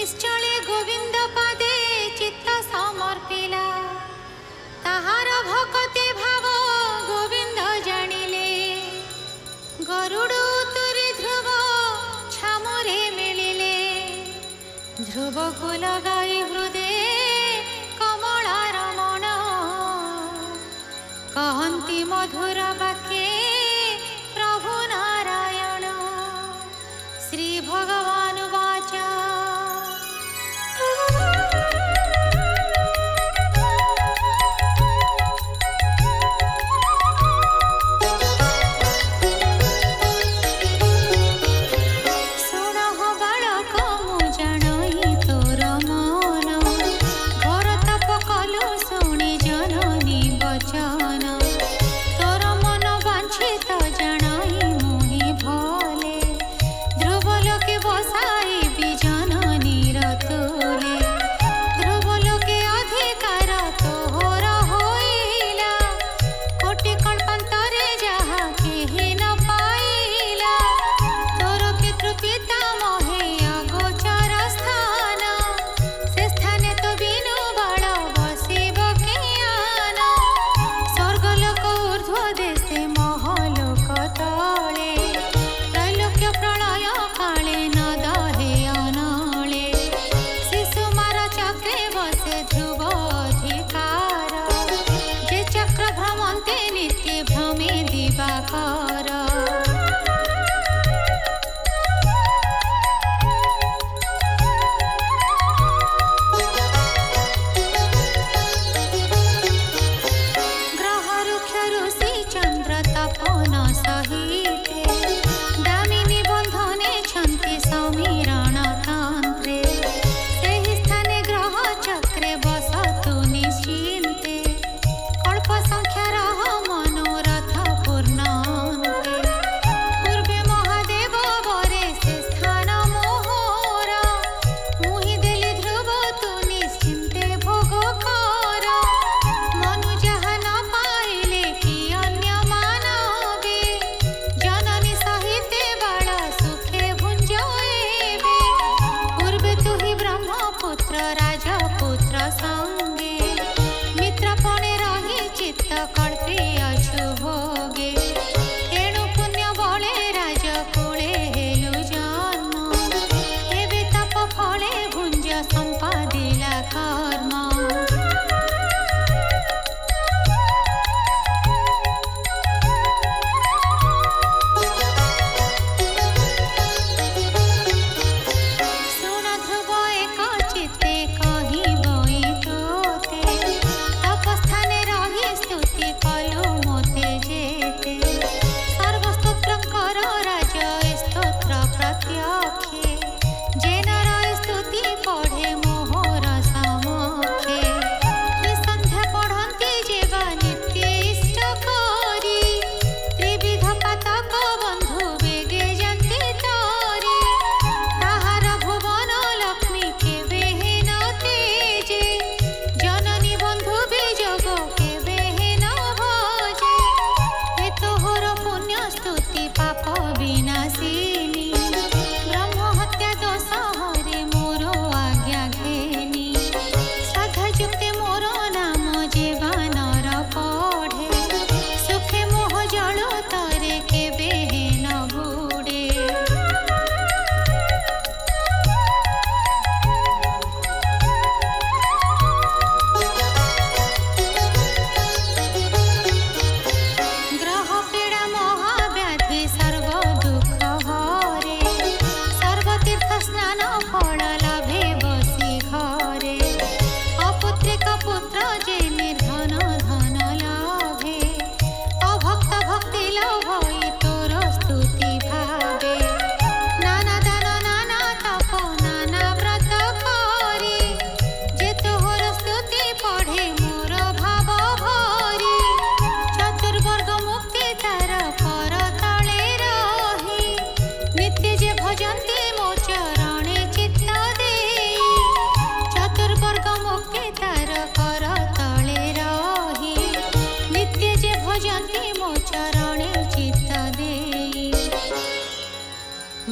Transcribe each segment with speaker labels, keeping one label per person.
Speaker 1: निश्चले गोविंद पादे चित्त समर्पिला ताहार भक्ति भाव गोविंद जानिले गरुड़ तुरी ध्रुव छामुरे मिलिले ध्रुव को लगाई हृदय कमला रमण कहन्ति मधुर वाक्ये प्रभु नारायण श्री भगवान वाच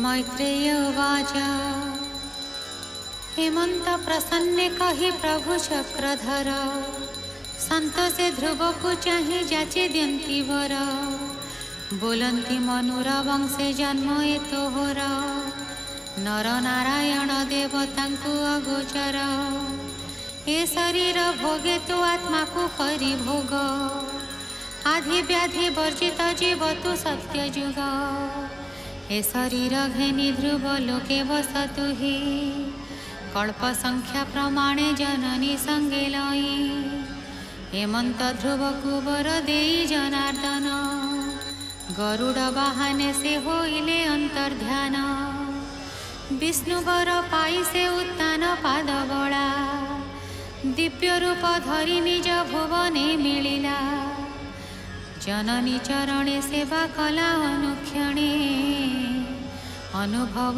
Speaker 2: मैत्रेय वाच
Speaker 1: हेमंत प्रसन्ने कही प्रभु चक्रधर संतोषे ध्रुव को चाहे जाचे दियंती वर बोलंती मनुर वंशे जन्म ए तोहर नर नारायण देवतांकु अगोचर ए शरीर भोगे तो आत्मा को करी भोग आधि व्याधि वर्जित जीव तु सत्य जुग ए शरीर घेनी ध्रुव लोके बसतु हि कल्प संख्या प्रमाणे जननी संगे लई हेमंत ध्रुव कुबर देई जनार्दन गरुड़ वाहने से होइले अंतर्ध्यान विष्णुवर पाई से उत्तान पाद बड़ा दिव्य रूप धरी निज भुवने मिलिला जननी चरणे सेवा कला अनुक्षणे अनुभव